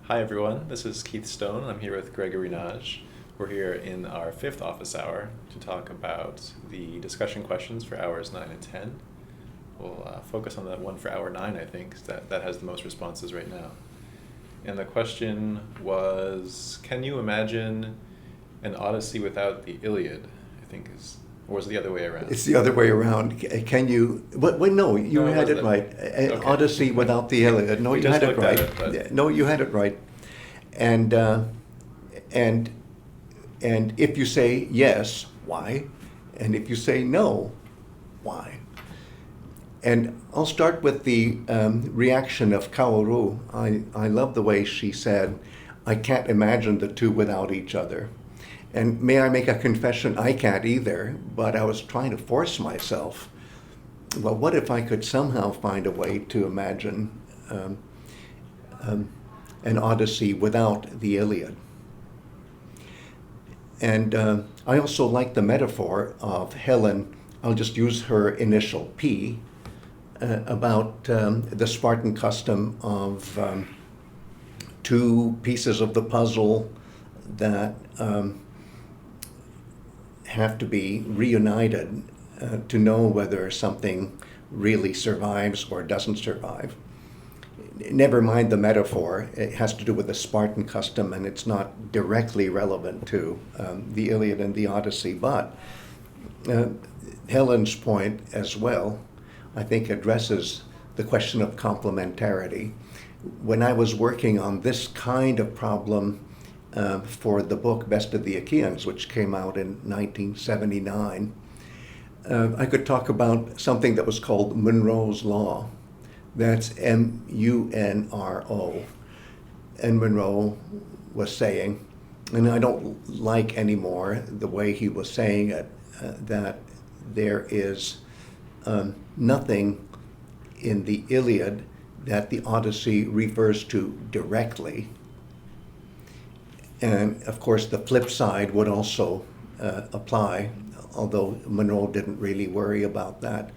Hi everyone, this is Keith Stone. I'm here with Gregory Nagy. We're here in our fifth office hour to talk about the discussion questions for hours 9 and 10. We'll focus on that one for hour 9, I think, 'cause that has the most responses right now. And the question was, can you imagine an Odyssey without the Iliad? I think is, or was it the other way around? It's the other way around. Can you? Wait, no, you No, it had it wasn't. right. Okay. Odyssey without the Iliad. No, We you just had it looked at right. it, but- Yeah, no, you had it right. And and and if you say yes, why? And if you say no, why? And I'll start with the reaction of Kaoru. I love the way she said, "I can't imagine the two without each other." And may I make a confession? I can't either, but I was trying to force myself. Well, what if I could somehow find a way to imagine an Odyssey without the Iliad? And I also like the metaphor of Helen. I'll just use her initial P, about the Spartan custom of two pieces of the puzzle that have to be reunited to know whether something really survives or doesn't survive. Never mind the metaphor, it has to do with the Spartan custom and it's not directly relevant to the Iliad and the Odyssey, but Helen's point as well, I think, addresses the question of complementarity. When I was working on this kind of problem for the book Best of the Achaeans, which came out in 1979, I could talk about something that was called Monroe's Law. That's M-U-N-R-O. And Monroe was saying, and I don't like anymore the way he was saying it, that there is nothing in the Iliad that the Odyssey refers to directly. And of course, the flip side would also apply, although Monroe didn't really worry about that.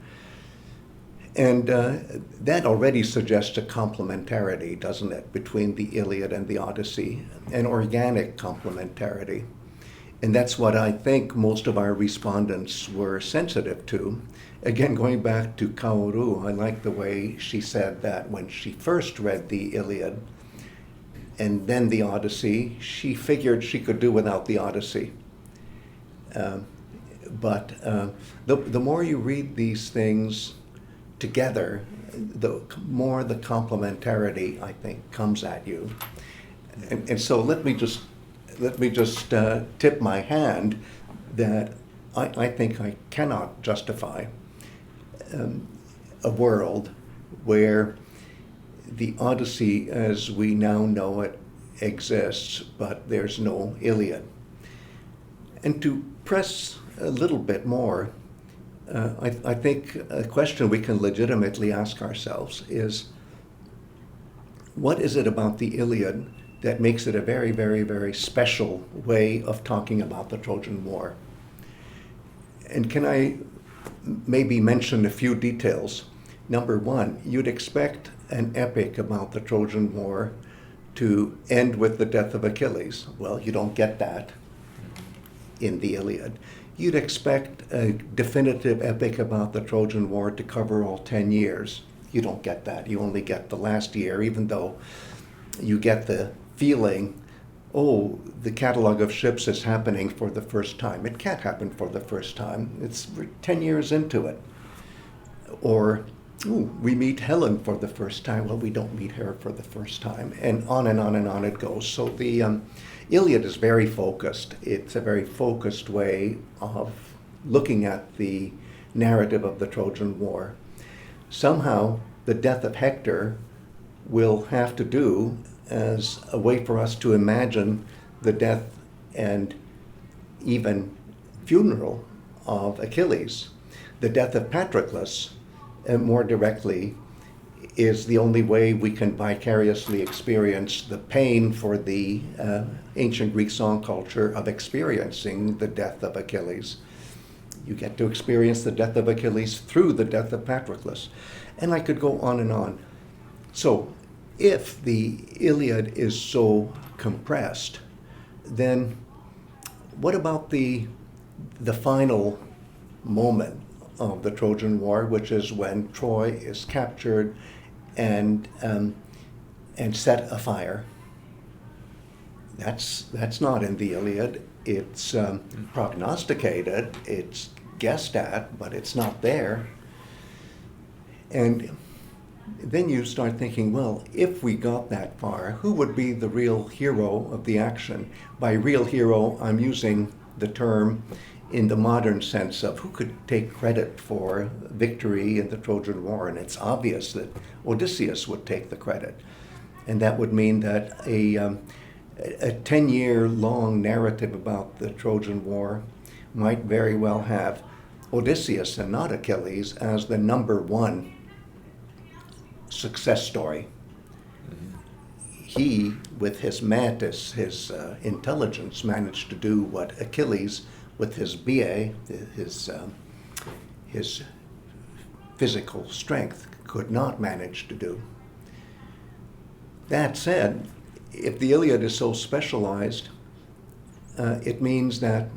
And that already suggests a complementarity, doesn't it, between the Iliad and the Odyssey, an organic complementarity. And that's what I think most of our respondents were sensitive to. Again, going back to Kaoru, I like the way she said that when she first read the Iliad and then the Odyssey, she figured she could do without the Odyssey. But the more you read these things together, the more the complementarity, I think, comes at you. And so let me just tip my hand that I think I cannot justify a world where the Odyssey as we now know it exists, but there's no Iliad. And to press a little bit more, I think a question we can legitimately ask ourselves is, what is it about the Iliad that makes it a very, very, very special way of talking about the Trojan War? And can I maybe mention a few details? Number one, you'd expect an epic about the Trojan War to end with the death of Achilles. Well, you don't get that in the Iliad. You'd expect a definitive epic about the Trojan War to cover all 10 years. You don't get that. You only get the last year, even though you get the feeling, oh, the catalog of ships is happening for the first time. It can't happen for the first time. It's 10 years into it. Or, ooh, we meet Helen for the first time. Well, we don't meet her for the first time. And on and on and on it goes. So the Iliad is very focused. It's a very focused way of looking at the narrative of the Trojan War. Somehow, the death of Hector will have to do as a way for us to imagine the death and even funeral of Achilles. The death of Patroclus, more directly, is the only way we can vicariously experience the pain for the ancient Greek song culture of experiencing the death of Achilles. You get to experience the death of Achilles through the death of Patroclus. And I could go on and on. So if the Iliad is so compressed, then what about the final moment of the Trojan War, which is when Troy is captured and set afire? That's not in the Iliad. It's prognosticated, it's guessed at, but it's not there. And then you start thinking, well, if we got that far, who would be the real hero of the action? By real hero, I'm using the term in the modern sense of who could take credit for victory in the Trojan War. And it's obvious that Odysseus would take the credit. And that would mean that a 10-year long narrative about the Trojan War might very well have Odysseus and not Achilles as the number one success story. Mm-hmm. He, with his mantis, his intelligence, managed to do what Achilles, with his BA, his physical strength, could not manage to do. That said, if the Iliad is so specialized, it means that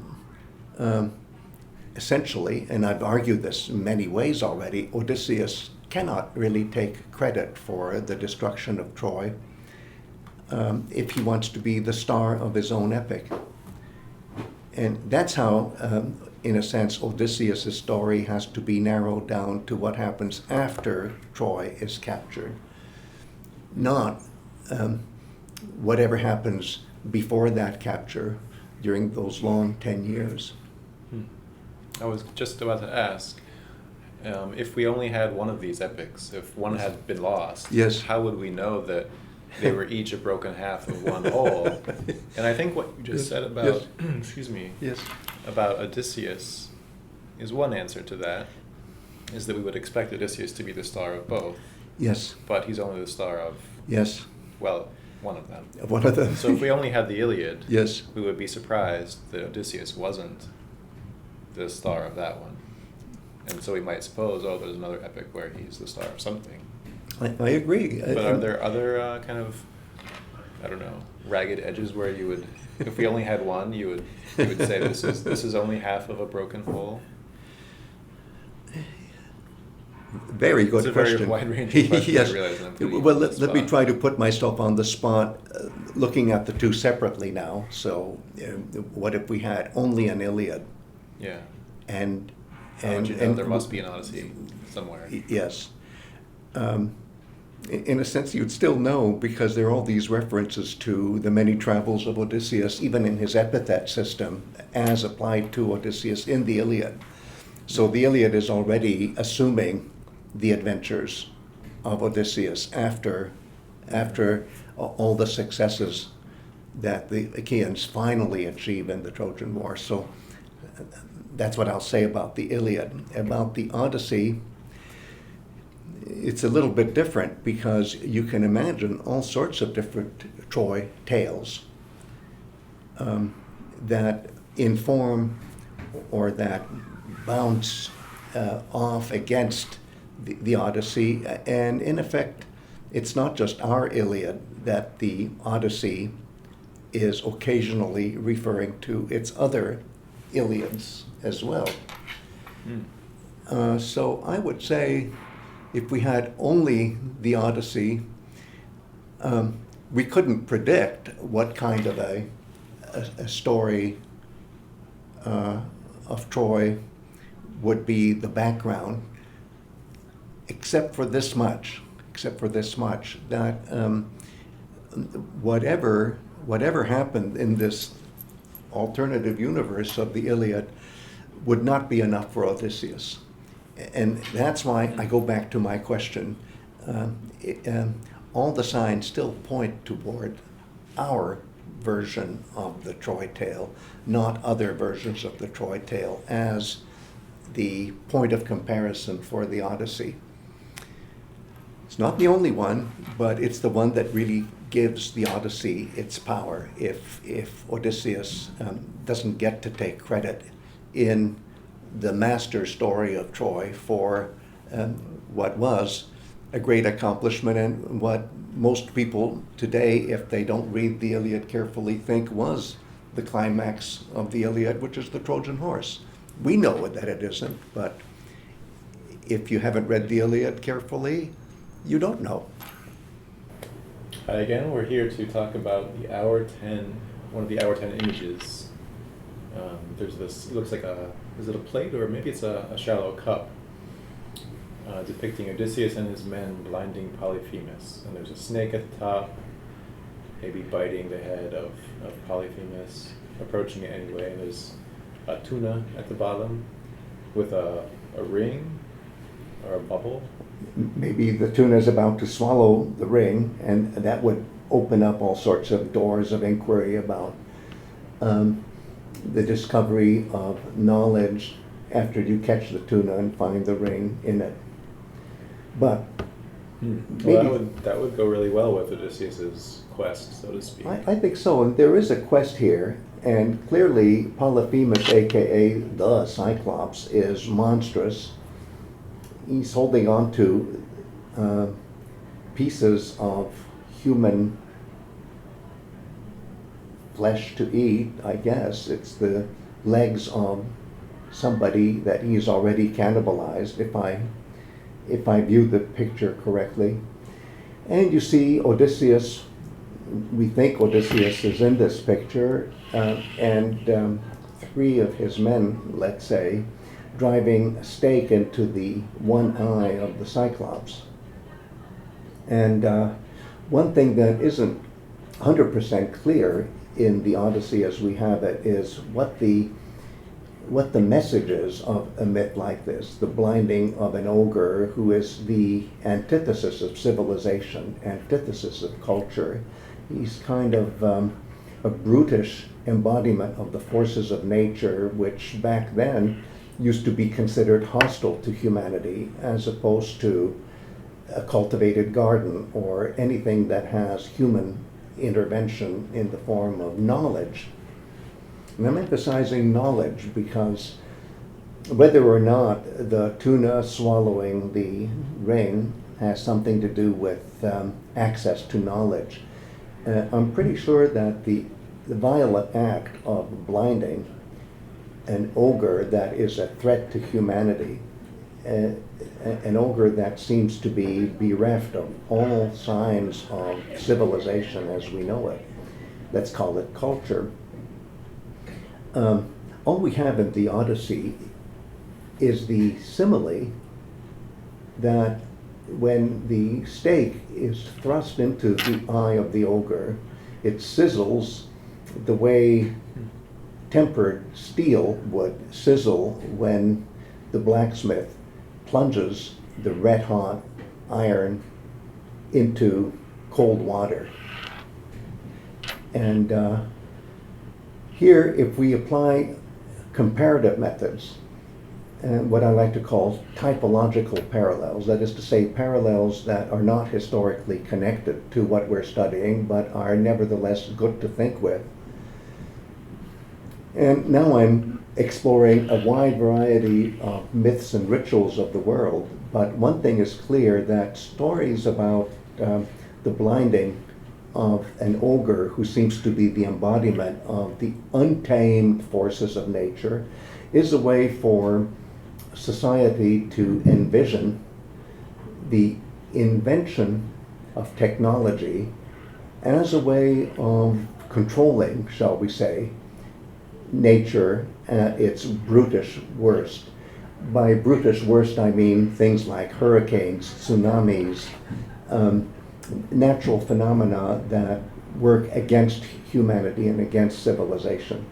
essentially, and I've argued this in many ways already, Odysseus cannot really take credit for the destruction of Troy if he wants to be the star of his own epic. And that's how, in a sense, Odysseus' story has to be narrowed down to what happens after Troy is captured, not whatever happens before that capture during those long 10 years. I was just about to ask, if we only had one of these epics, if one had been lost, yes, how would we know that they were each a broken half of one whole? And I think what you just said about, excuse me, about Odysseus is one answer to that, is that we would expect Odysseus to be the star of both. Yes. But he's only the star of, well, one of them. One of them. So if we only had the Iliad, yes, we would be surprised that Odysseus wasn't the star of that one. And so we might suppose, oh, there's another epic where he's the star of something. I agree. But are there other kind of, I don't know, ragged edges where you would, if we only had one, you would say this is only half of a broken whole? Very good it's a question. Very wide-ranging question. Yes. I realize Well, let me try to put myself on the spot, looking at the two separately now. So, what if we had only an Iliad? Yeah. And there must be an Odyssey somewhere. Yes. In a sense, you'd still know, because there are all these references to the many travels of Odysseus, even in his epithet system, as applied to Odysseus in the Iliad. So the Iliad is already assuming the adventures of Odysseus after all the successes that the Achaeans finally achieve in the Trojan War. So that's what I'll say about the Iliad. About the Odyssey, it's a little bit different, because you can imagine all sorts of different Troy tales that inform or that bounce off against the Odyssey. And in effect, it's not just our Iliad that the Odyssey is occasionally referring to, it's other Iliads as well. So I would say, if we had only the Odyssey, we couldn't predict what kind of a story of Troy would be the background, except for this much, that whatever happened in this alternative universe of the Iliad would not be enough for Odysseus. And that's why I go back to my question. All the signs still point toward our version of the Troy tale, not other versions of the Troy tale, as the point of comparison for the Odyssey. It's not the only one, but it's the one that really gives the Odyssey its power. If Odysseus doesn't get to take credit in the master story of Troy for what was a great accomplishment and what most people today, if they don't read the Iliad carefully, think was the climax of the Iliad, which is the Trojan horse. We know that it isn't, but if you haven't read the Iliad carefully, you don't know. Hi again, we're here to talk about the Hour 10, one of the Hour 10 images. There's this, it looks like is it a plate or maybe it's a shallow cup depicting Odysseus and his men blinding Polyphemus. And there's a snake at the top, maybe biting the head of Polyphemus, approaching it anyway. And there's a tuna at the bottom with a ring or a bubble. Maybe the tuna is about to swallow the ring, and that would open up all sorts of doors of inquiry about the discovery of knowledge after you catch the tuna and find the ring in it. But well, that would go really well with Odysseus's quest, so to speak. I think so, and there is a quest here, and clearly Polyphemus, aka the Cyclops, is monstrous. He's holding on to pieces of human flesh to eat, I guess. It's the legs of somebody that he's already cannibalized, if I view the picture correctly. And you see Odysseus, we think Odysseus is in this picture, and three of his men, let's say, driving a stake into the one eye of the Cyclops. And one thing that isn't 100% clear in the Odyssey as we have it is what the message is of a myth like this, the blinding of an ogre who is the antithesis of civilization, antithesis of culture. He's kind of a brutish embodiment of the forces of nature, which back then used to be considered hostile to humanity, as opposed to a cultivated garden or anything that has human intervention in the form of knowledge. And I'm emphasizing knowledge because whether or not the tuna swallowing the ring has something to do with access to knowledge, I'm pretty sure that the violent act of blinding an ogre that is a threat to humanity, an ogre that seems to be bereft of all signs of civilization as we know it. Let's call it culture. All we have in the Odyssey is the simile that when the stake is thrust into the eye of the ogre, it sizzles the way tempered steel would sizzle when the blacksmith plunges the red-hot iron into cold water. And here, if we apply comparative methods, and what I like to call typological parallels, that is to say parallels that are not historically connected to what we're studying, but are nevertheless good to think with. And now I'm exploring a wide variety of myths and rituals of the world, but one thing is clear, that stories about the blinding of an ogre who seems to be the embodiment of the untamed forces of nature is a way for society to envision the invention of technology as a way of controlling, shall we say, nature at its brutish worst. By brutish worst, I mean things like hurricanes, tsunamis, natural phenomena that work against humanity and against civilization.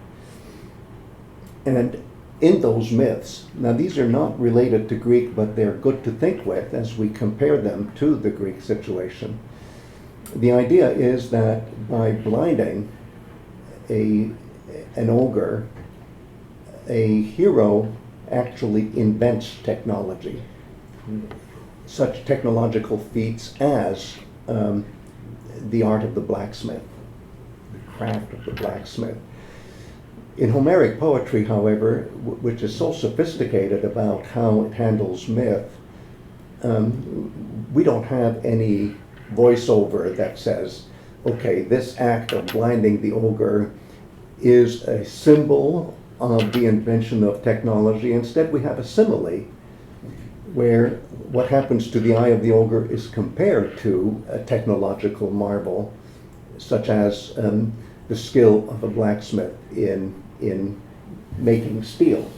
And in those myths, now these are not related to Greek, but they're good to think with as we compare them to the Greek situation. The idea is that by blinding an ogre, a hero actually invents technology. Such technological feats as the art of the blacksmith, the craft of the blacksmith. In Homeric poetry, however, which is so sophisticated about how it handles myth, we don't have any voiceover that says, okay, this act of blinding the ogre is a symbol of the invention of technology. Instead, we have a simile where what happens to the eye of the ogre is compared to a technological marvel, such as the skill of a blacksmith in making steel.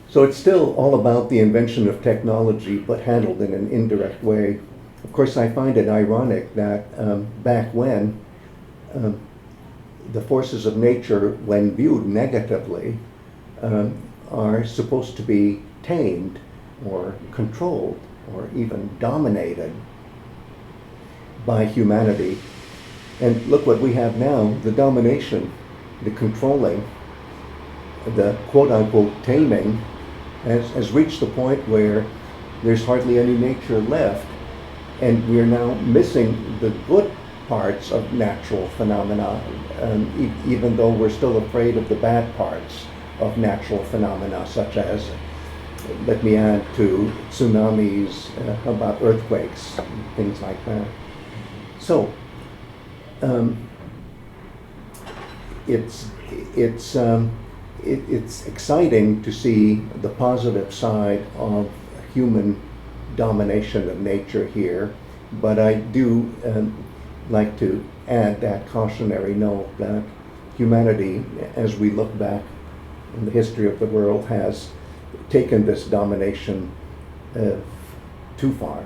So it's still all about the invention of technology, but handled in an indirect way. Of course, I find it ironic that back when the forces of nature, when viewed negatively, are supposed to be tamed or controlled or even dominated by humanity. And look what we have now, the domination, the controlling, the quote-unquote taming has reached the point where there's hardly any nature left, and we're now missing the good parts of natural phenomena, even though we're still afraid of the bad parts of natural phenomena, such as, let me add to tsunamis, about earthquakes, things like that. So, it's exciting to see the positive side of human domination of nature here, but I do like to add that cautionary note that humanity, as we look back in the history of the world, has taken this domination too far.